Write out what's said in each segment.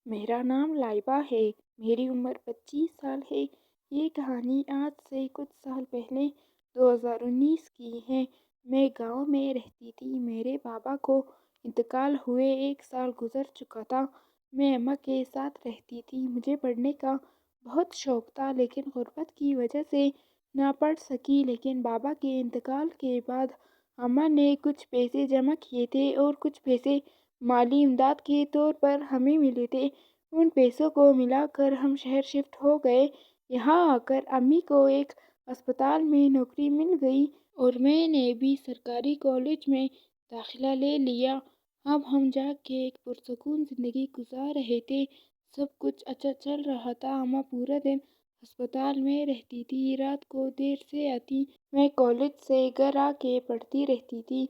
میرا نام لائبہ ہے۔ میری عمر 25 سال ہے۔ یہ کہانی آج سے کچھ سال پہلے 2019 کی ہے۔ میں گاؤں میں رہتی تھی۔ میرے بابا کو انتقال ہوئے 1 سال گزر چکا تھا۔ میں اماں کے ساتھ رہتی تھی۔ مجھے پڑھنے کا بہت شوق تھا لیکن غربت کی وجہ سے نہ پڑھ سکی۔ لیکن بابا کے انتقال کے بعد اماں نے کچھ پیسے جمع کیے تھے اور کچھ پیسے مالی امداد کے طور پر ہمیں ملے تھے۔ ان پیسوں کو ملا کر ہم شہر شفٹ ہو گئے۔ یہاں آ کر امی کو ایک اسپتال میں نوکری مل گئی اور میں نے بھی سرکاری کالج میں داخلہ لے لیا۔ اب ہم جا کے ایک پرسکون زندگی گزار رہے تھے۔ سب کچھ اچھا چل رہا تھا۔ اماں پورا دن اسپتال میں رہتی تھی، رات کو دیر سے آتی۔ میں کالج سے گھر آ کے پڑھتی رہتی تھی۔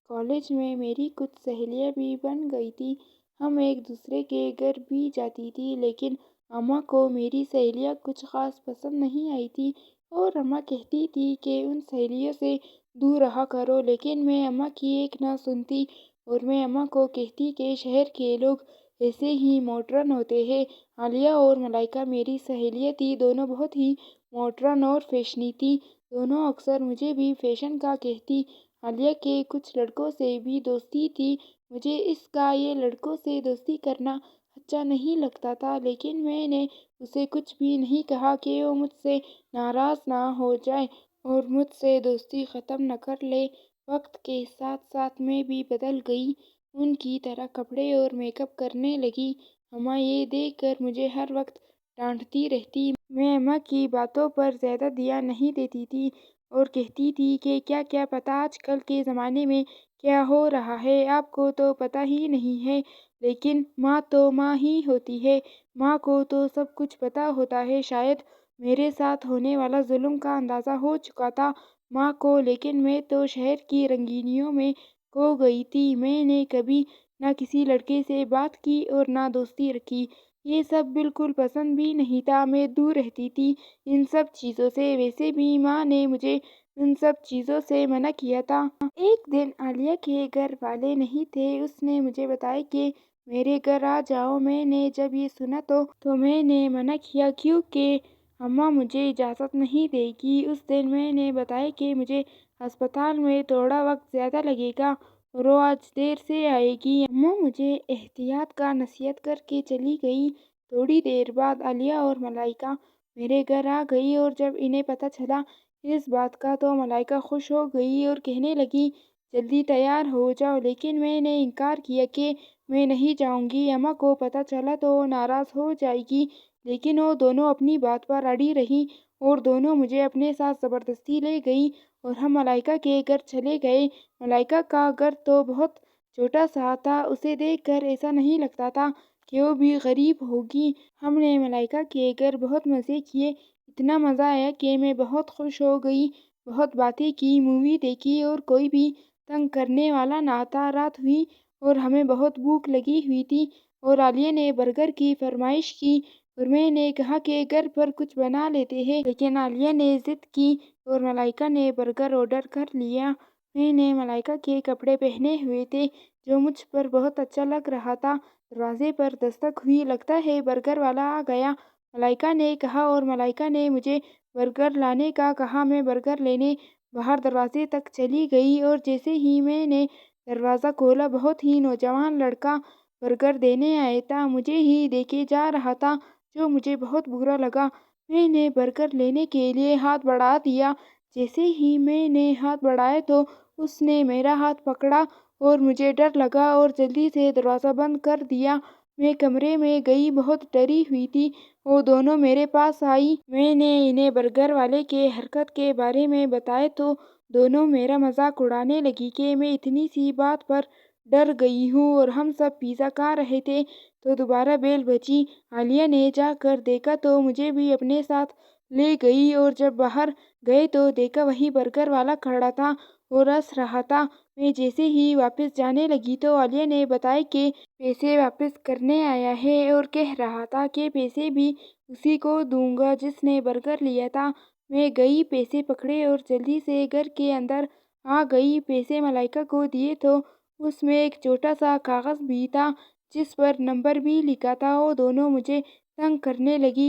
کالج میں میری کچھ سہیلیاں بھی بن گئی تھیں۔ ہم ایک دوسرے کے گھر بھی جاتی تھی لیکن اماں کو میری سہیلیاں کچھ خاص پسند نہیں آئی تھیں اور اماں کہتی تھی کہ ان سہیلیوں سے دور رہا کرو، لیکن میں اماں کی ایک نہ سنتی اور میں اماں کو کہتی کہ شہر کے لوگ ایسے ہی ماڈرن ہوتے ہیں۔ عالیہ اور ملائکہ میری سہیلیاں تھیں۔ دونوں بہت ہی ماڈرن اور فیشنی تھیں۔ دونوں اکثر مجھے بھی فیشن کا کہتی۔ عالیہ کے کچھ لڑکوں سے بھی دوستی تھی۔ مجھے اس کا یہ لڑکوں سے دوستی کرنا اچھا نہیں لگتا تھا لیکن میں نے اسے کچھ بھی نہیں کہا کہ وہ مجھ سے ناراض نہ ہو جائے اور مجھ سے دوستی ختم نہ کر لے۔ وقت کے ساتھ ساتھ میں بھی بدل گئی، ان کی طرح کپڑے اور میک اپ کرنے لگی۔ اماں یہ دیکھ کر مجھے ہر وقت ڈانٹتی رہتی۔ میں اماں کی باتوں پر زیادہ دھیان نہیں دیتی تھی اور کہتی تھی کہ کیا پتہ آج کل کے زمانے میں کیا ہو رہا ہے، آپ کو تو پتہ ہی نہیں ہے۔ لیکن ماں تو ماں ہی ہوتی ہے، ماں کو تو سب کچھ پتہ ہوتا ہے۔ شاید میرے ساتھ ہونے والا ظلم کا اندازہ ہو چکا تھا ماں کو، لیکن میں تو شہر کی رنگینیوں میں کھو گئی تھی۔ میں نے کبھی نہ کسی لڑکے سے بات کی اور نہ دوستی رکھی۔ یہ سب بالکل پسند بھی نہیں تھا۔ میں دور رہتی تھی ان سب چیزوں سے۔ ویسے بھی ماں نے مجھے ان سب چیزوں سے منع کیا تھا۔ ایک دن عالیہ کے گھر والے نہیں تھے۔ اس نے مجھے بتایا کہ میرے گھر آ جاؤ۔ میں نے جب یہ سنا تو میں نے منع کیا کیونکہ اماں مجھے اجازت نہیں دے گی۔ اس دن میں نے بتایا کہ مجھے اسپتال میں تھوڑا وقت زیادہ لگے گا اور وہ آج دیر سے آئے گی۔ اماں مجھے احتیاط کا نصیحت کر کے چلی گئی۔ تھوڑی دیر بعد عالیہ اور ملائکہ میرے گھر آ گئی اور جب انہیں پتہ چلا اس بات کا تو ملائکہ خوش ہو گئی اور کہنے لگی جلدی تیار ہو جاؤ، لیکن میں نے انکار کیا کہ میں نہیں جاؤں گی، اماں کو پتہ چلا تو وہ ناراض ہو جائے گی۔ لیکن وہ دونوں اپنی بات پر اڑی رہیں اور دونوں مجھے اپنے ساتھ زبردستی لے گئیں اور ہم ملائکہ کے گھر چلے گئے۔ ملائکہ کا گھر تو بہت چھوٹا سا تھا۔ اسے دیکھ کر ایسا نہیں لگتا تھا کہ وہ بھی غریب ہوگی۔ ہم نے ملائکہ کے گھر بہت مزے کیے، اتنا مزہ آیا کہ میں بہت خوش ہو گئی۔ بہت باتیں کی، مووی دیکھی اور کوئی بھی تنگ کرنے والا نہ تھا۔ رات ہوئی اور ہمیں بہت بھوک لگی ہوئی تھی اور عالیہ نے برگر کی فرمائش کی اور میں نے کہا کہ گھر پر کچھ بنا لیتے ہیں، لیکن عالیہ نے ضد کی اور ملائکہ نے برگر آرڈر کر لیا۔ میں نے ملائکہ کے کپڑے پہنے ہوئے تھے جو مجھ پر بہت اچھا لگ رہا تھا۔ دروازے پر دستک ہوئی، لگتا ہے برگر والا آ گیا، ملائکہ نے کہا اور ملائکہ نے مجھے برگر لانے کا کہا۔ میں برگر لینے باہر دروازے تک چلی گئی اور جیسے ہی میں نے دروازہ کھولا بہت ہی نوجوان لڑکا برگر دینے آیا تھا، مجھے ہی دیکھے جا رہا تھا جو مجھے بہت برا لگا۔ میں نے برگر لینے کے لیے ہاتھ بڑھا دیا۔ جیسے ہی میں نے ہاتھ بڑھایا تو اس نے میرا ہاتھ پکڑا اور مجھے ڈر لگا اور جلدی سے دروازہ بند کر دیا۔ میں کمرے میں گئی، بہت ڈری ہوئی تھی۔ وہ دونوں میرے پاس آئی۔ میں نے انہیں برگر والے کے حرکت کے بارے میں بتایا تو دونوں میرا مذاق اڑانے لگی کہ میں اتنی سی بات پر ڈر گئی ہوں اور ہم سب پیزا کھا رہے تھے تو دوبارہ بیل بجی۔ عالیہ نے جا کر دیکھا تو مجھے بھی اپنے ساتھ لے گئی اور جب باہر گئے تو دیکھا وہیں برگر والا کھڑا تھا اور ہنس رہا تھا۔ میں جیسے ہی واپس جانے لگی تو عالیہ نے بتایا کہ پیسے واپس کرنے آیا ہے اور کہہ رہا تھا کہ پیسے بھی اسی کو دوں گا جس نے برگر لیا تھا۔ میں گئی، پیسے پکڑے اور جلدی سے گھر کے اندر آ گئی۔ پیسے ملائکہ کو دیے تو اس میں ایک چھوٹا سا کاغذ بھی تھا جس پر نمبر بھی لکھا تھا، وہ دونوں مجھے تنگ کرنے لگی۔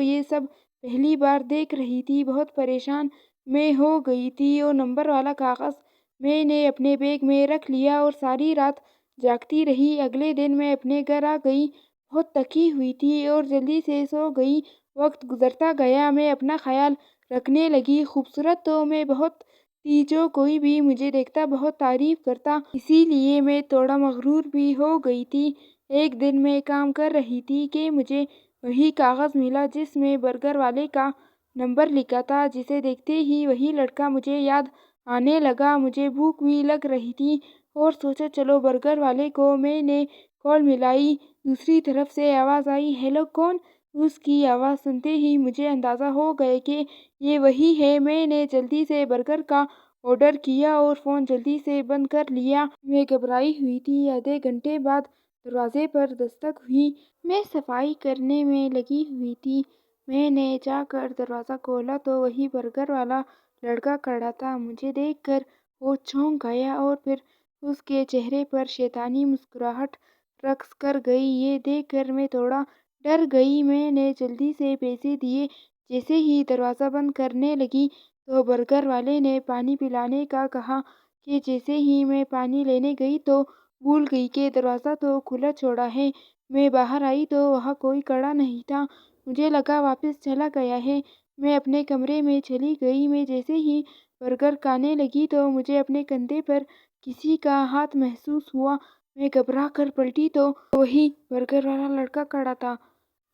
یہ سب پہلی بار دیکھ رہی تھی، بہت پریشان میں ہو گئی تھی۔ وہ نمبر والا کاغذ میں نے اپنے بیگ میں رکھ لیا اور ساری رات جاگتی رہی۔ اگلے دن میں اپنے گھر آ گئی، بہت تھکی ہوئی تھی اور جلدی سے سو گئی۔ وقت گزرتا گیا، میں اپنا خیال رکھنے لگی۔ خوبصورت تو میں بہت تھی، جو کوئی بھی مجھے دیکھتا بہت تعریف کرتا، اسی لیے میں تھوڑا مغرور بھی ہو گئی تھی۔ ایک دن میں کام کر رہی تھی کہ مجھے وہی کاغذ ملا جس میں برگر والے کا نمبر لکھا تھا۔ جسے دیکھتے ہی وہی لڑکا مجھے یاد آنے لگا۔ مجھے بھوک بھی لگ رہی تھی اور سوچا چلو برگر والے کو میں نے کال ملائی۔ دوسری طرف سے آواز آئی، ہیلو کون؟ اس کی آواز سنتے ہی مجھے اندازہ ہو گیا کہ یہ وہی ہے۔ میں نے جلدی سے برگر کا آرڈر کیا اور فون جلدی سے بند کر لیا۔ میں گھبرائی ہوئی تھی۔ آدھے گھنٹے بعد دروازے پر دستک ہوئی۔ میں صفائی کرنے میں لگی ہوئی تھی۔ میں نے جا کر دروازہ کھولا تو وہی برگر والا لڑکا کھڑا تھا۔ مجھے دیکھ کر وہ چونک گیا اور پھر اس کے چہرے پر شیطانی مسکراہٹ رقص کر گئی۔ یہ دیکھ کر میں تھوڑا ڈر گئی۔ میں نے جلدی سے پیسے دیے۔ جیسے ہی دروازہ بند کرنے لگی تو برگر والے نے پانی پلانے کا کہا کہ جیسے ہی میں پانی لینے گئی تو بھول گئی کہ دروازہ تو کھلا چھوڑا ہے۔ میں باہر آئی تو وہاں کوئی کھڑا نہیں تھا۔ مجھے لگا واپس چلا گیا ہے۔ میں اپنے کمرے میں چلی گئی۔ میں جیسے ہی برگر کھانے لگی تو مجھے اپنے کندھے پر کسی کا ہاتھ محسوس ہوا۔ میں گھبرا کر پلٹی تو وہی برگر والا لڑکا کھڑا تھا۔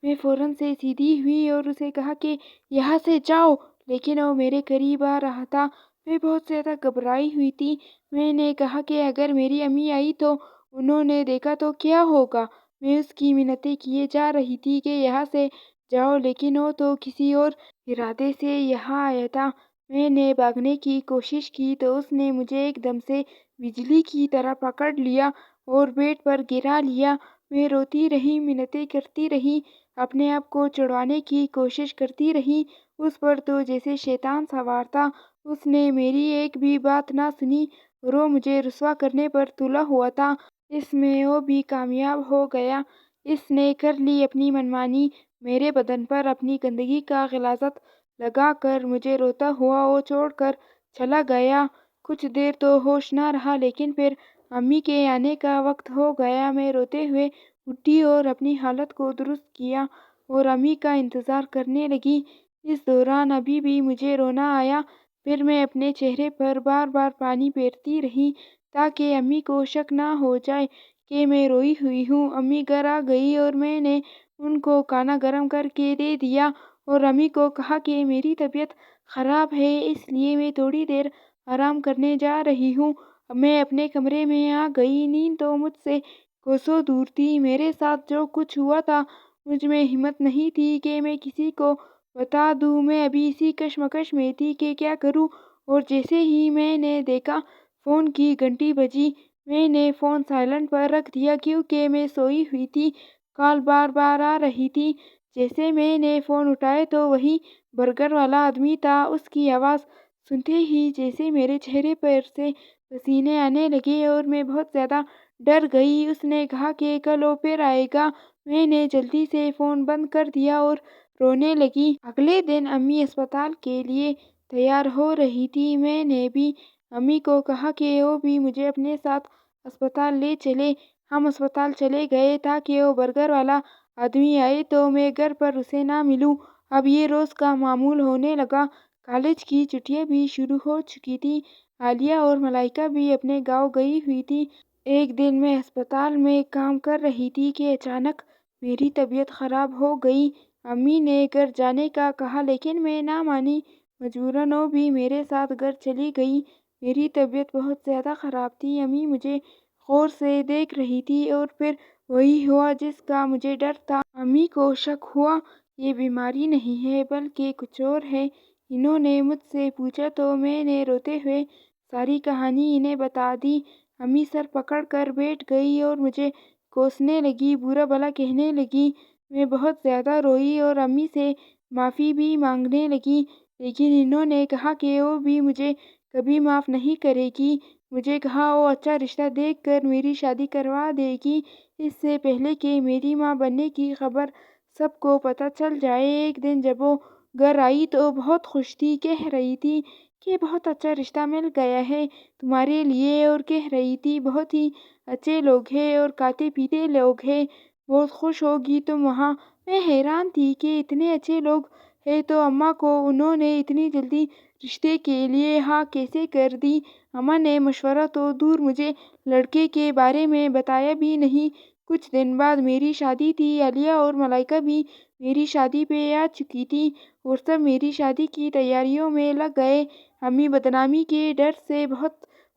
میں فوراً سے سیدھی ہوئی اور اسے کہا کہ یہاں سے جاؤ، لیکن وہ میرے قریب آ رہا تھا۔ میں بہت زیادہ گھبرائی ہوئی تھی۔ میں نے کہا کہ اگر میری امی آئی تو انہوں نے دیکھا تو کیا ہوگا؟ میں اس کی منتیں کیے جا رہی تھی کہ یہاں سے جاؤ، لیکن وہ تو کسی اور ارادے سے یہاں آیا تھا۔ میں نے بھاگنے کی کوشش کی تو اس نے مجھے ایک دم سے بجلی کی طرح پکڑ لیا اور بیڈ پر گرا لیا۔ میں روتی رہی، منتیں کرتی رہی، اپنے آپ کو چھڑوانے کی کوشش کرتی رہی۔ اس پر تو جیسے شیطان سوار تھا۔ اس نے میری ایک بھی بات نہ سنی اور وہ مجھے رسوا کرنے پر تلا ہوا تھا۔ اس میں وہ بھی کامیاب ہو گیا۔ اس نے کر لی اپنی منمانی۔ میرے بدن پر اپنی گندگی کا غلاظت لگا کر مجھے روتا ہوا وہ چھوڑ کر چلا گیا۔ کچھ دیر تو ہوش نہ رہا، لیکن پھر امی کے آنے کا وقت ہو گیا۔ میں روتے ہوئے اٹھی اور اپنی حالت کو درست کیا اور امی کا انتظار کرنے لگی۔ اس دوران ابھی بھی مجھے رونا آیا۔ پھر میں اپنے چہرے پر بار بار پانی پھیرتی رہی تاکہ امی کو شک نہ ہو جائے کہ میں روئی ہوئی ہوں۔ امی گھر آ گئی اور میں نے ان کو کھانا گرم کر کے دے دیا اور امی کو کہا کہ میری طبیعت خراب ہے، اس لیے میں تھوڑی دیر آرام کرنے جا رہی ہوں۔ میں اپنے کمرے میں آ گئی۔ نیند تو مجھ سے کوسوں دور تھی۔ میرے ساتھ جو کچھ ہوا تھا، مجھ میں ہمت نہیں تھی کہ میں کسی کو بتا دوں۔ میں ابھی اسی کشمکش میں تھی کہ کیا کروں، اور جیسے ہی میں نے دیکھا فون کی گھنٹی بجی۔ میں نے فون سائلنٹ پر رکھ دیا کیونکہ میں سوئی ہوئی تھی۔ کال بار بار آ رہی تھی۔ جیسے میں نے فون اٹھایا تو وہی برگر والا آدمی تھا۔ اس کی آواز سنتے ہی جیسے میرے چہرے پر سے پسینے آنے لگے اور میں بہت زیادہ ڈر گئی۔ اس نے کہا کہ کل وہ پھر آئے گا۔ میں نے جلدی سے فون بند کر دیا اور رونے لگی۔ اگلے دن امی اسپتال کے لیے تیار ہو رہی تھی۔ میں نے بھی امی کو کہا کہ وہ بھی مجھے اپنے ساتھ اسپتال لے چلے۔ ہم اسپتال چلے گئے تاکہ وہ برگر والا آدمی آئے تو میں گھر پر اسے نہ ملوں۔ اب یہ روز کا معمول ہونے لگا۔ کالج کی چھٹیاں بھی شروع ہو چکی تھیں۔ عالیہ اور ملائکہ بھی اپنے گاؤں گئی ہوئی تھیں۔ ایک دن میں اسپتال میں کام کر رہی تھی کہ اچانک میری طبیعت خراب ہو گئی۔ امی نے گھر جانے کا کہا لیکن میں نہ مانی۔ مجبوراً وہ بھی میرے ساتھ گھر چلی گئی۔ میری طبیعت بہت زیادہ خراب تھی۔ امی مجھے غور سے دیکھ رہی تھی اور پھر وہی ہوا جس کا مجھے ڈر تھا۔ امی کو شک ہوا یہ بیماری نہیں ہے بلکہ کچھ اور ہے۔ انہوں نے مجھ سے پوچھا تو میں نے روتے ہوئے ساری کہانی انہیں بتا دی۔ امی سر پکڑ کر بیٹھ گئی اور مجھے کوسنے لگی، برا بھلا کہنے لگی۔ میں بہت زیادہ روئی اور امی سے معافی بھی مانگنے لگی، لیکن انہوں نے کہا کہ وہ بھی مجھے کبھی معاف نہیں کرے گی۔ مجھے کہا وہ اچھا رشتہ دیکھ کر میری شادی کروا دے گی، اس سے پہلے کہ میری ماں بننے کی خبر سب کو پتہ چل جائے۔ ایک دن جب وہ گھر آئی تو بہت خوش تھی، کہہ رہی تھی کہ بہت اچھا رشتہ مل گیا ہے تمہارے لیے، اور کہہ رہی تھی بہت ہی اچھے لوگ ہیں اور کھاتے پیتے لوگ ہیں، بہت خوش ہوگی تم وہاں۔ میں حیران تھی کہ اتنے اچھے لوگ ہیں تو اماں کو انہوں نے اتنی جلدی رشتے کے لیے ہاں کیسے کر دی؟ اماں نے مشورہ تو دور مجھے لڑکے کے بارے میں بتایا بھی نہیں۔ کچھ دن بعد میری شادی تھی، عالیہ اور ملائکہ بھی میری شادی پہ آ چکی تھی اور سب میری شادی کی تیاریوں میں لگ گئے۔ امی بدنامی کے ڈر سے بہت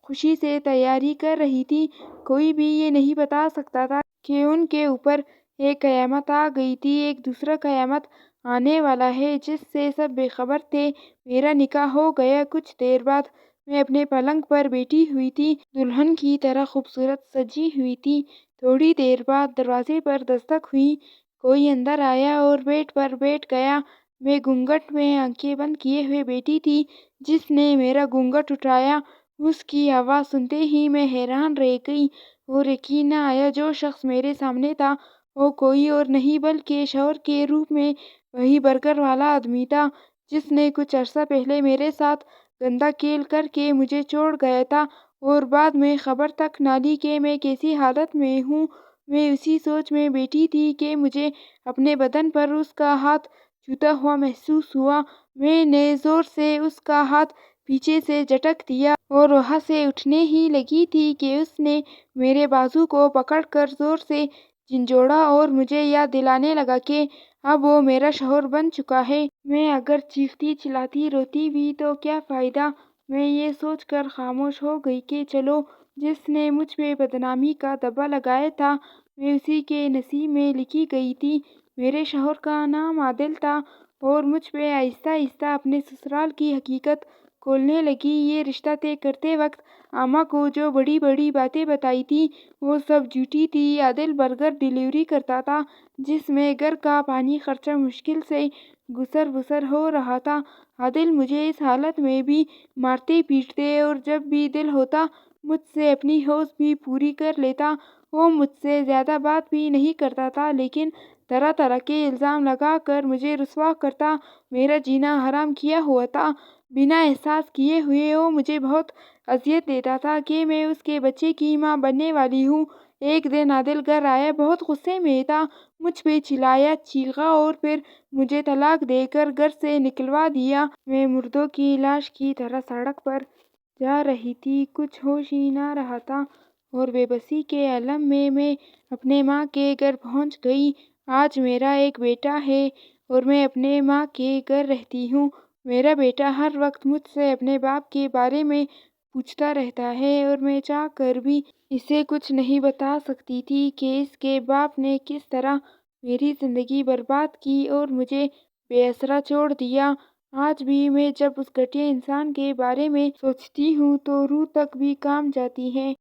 خوشی سے تیاری کر رہی تھی، کوئی بھی یہ نہیں بتا سکتا تھا کہ ان کے اوپر ایک قیامت آ گئی تھی، ایک دوسرا قیامت آنے والا ہے جس سے سب بے خبر تھے۔ میرا نکاح ہو گیا، کچھ دیر بعد میں اپنے پلنگ پر بیٹھی ہوئی تھی، دلہن کی طرح خوبصورت سجی ہوئی تھی۔ تھوڑی دیر بعد دروازے پر دستک ہوئی، کوئی اندر آیا اور بیڈ پر بیٹھ گیا۔ میں گھونگھٹ میں آنکھیں بند کیے ہوئے بیٹھی تھی، جس نے میرا گھونگھٹ اٹھایا، اس کی آواز سنتے ہی میں حیران رہ گئی اور یقین نہ آیا جو شخص میرے سامنے تھا وہ کوئی اور نہیں بلکہ شوہر کے روپ میں وہی برگر والا آدمی تھا جس نے کچھ عرصہ پہلے میرے ساتھ گندا کھیل کر کے مجھے چھوڑ گیا تھا اور بعد میں خبر تک نہ لی کہ میں کیسی حالت میں ہوں۔ میں اسی سوچ میں بیٹھی تھی کہ مجھے اپنے بدن پر اس کا ہاتھ چھوتا ہوا محسوس ہوا۔ میں نے زور سے اس کا ہاتھ پیچھے سے جھٹک دیا اور وہاں سے اٹھنے ہی لگی تھی کہ اس نے میرے بازو کو پکڑ کر زور سے جھنجھوڑا اور مجھے یاد دلانے لگا کہ اب وہ میرا شوہر بن چکا ہے۔ میں اگر چیختی چلاتی روتی بھی تو کیا فائدہ؟ میں یہ سوچ کر خاموش ہو گئی کہ چلو، جس نے مجھ پہ بدنامی کا دبا لگایا تھا میں اسی کے نصیب میں لکھی گئی تھی۔ میرے شوہر کا نام عادل تھا اور مجھ پہ آہستہ آہستہ اپنے سسرال کی حقیقت کھولنے لگی۔ یہ رشتہ طے کرتے وقت اماں کو جو بڑی بڑی باتیں بتائی تھی وہ سب جھوٹی تھی۔ عادل برگر ڈیلیوری کرتا تھا جس میں گھر کا پانی خرچہ مشکل سے گزر بسر ہو رہا تھا۔ عادل مجھے اس حالت میں بھی مارتے پیٹتے اور جب بھی دل ہوتا مجھ سے اپنی حوص بھی پوری کر لیتا۔ وہ مجھ سے زیادہ بات بھی نہیں کرتا تھا لیکن طرح طرح کے الزام لگا کر مجھے رسوا کرتا، میرا جینا حرام کیا ہوا تھا۔ بنا احساس کیے ہوئے وہ مجھے بہت اذیت دیتا تھا کہ میں اس کے بچے کی ماں بننے والی ہوں۔ ایک دن عادل گھر آیا، بہت غصے میں تھا، مجھ پہ چلایا، چیخا اور پھر مجھے طلاق دے کر گھر سے نکلوا دیا۔ میں مردوں کی لاش کی طرح سڑک پر جا رہی تھی، کچھ ہوش ہی نہ رہا تھا اور بے بسی کے عالم میں میں اپنے ماں کے گھر پہنچ گئی۔ آج میرا ایک بیٹا ہے اور میں اپنے ماں کے گھر رہتی ہوں۔ میرا بیٹا ہر وقت مجھ سے اپنے باپ کے بارے میں پوچھتا رہتا ہے اور میں چاہ کر بھی اسے کچھ نہیں بتا سکتی تھی کہ اس کے باپ نے کس طرح میری زندگی برباد کی اور مجھے بے آسرا چھوڑ دیا۔ آج بھی میں جب اس گھٹیا انسان کے بارے میں سوچتی ہوں تو روح تک بھی کانپ جاتی ہے۔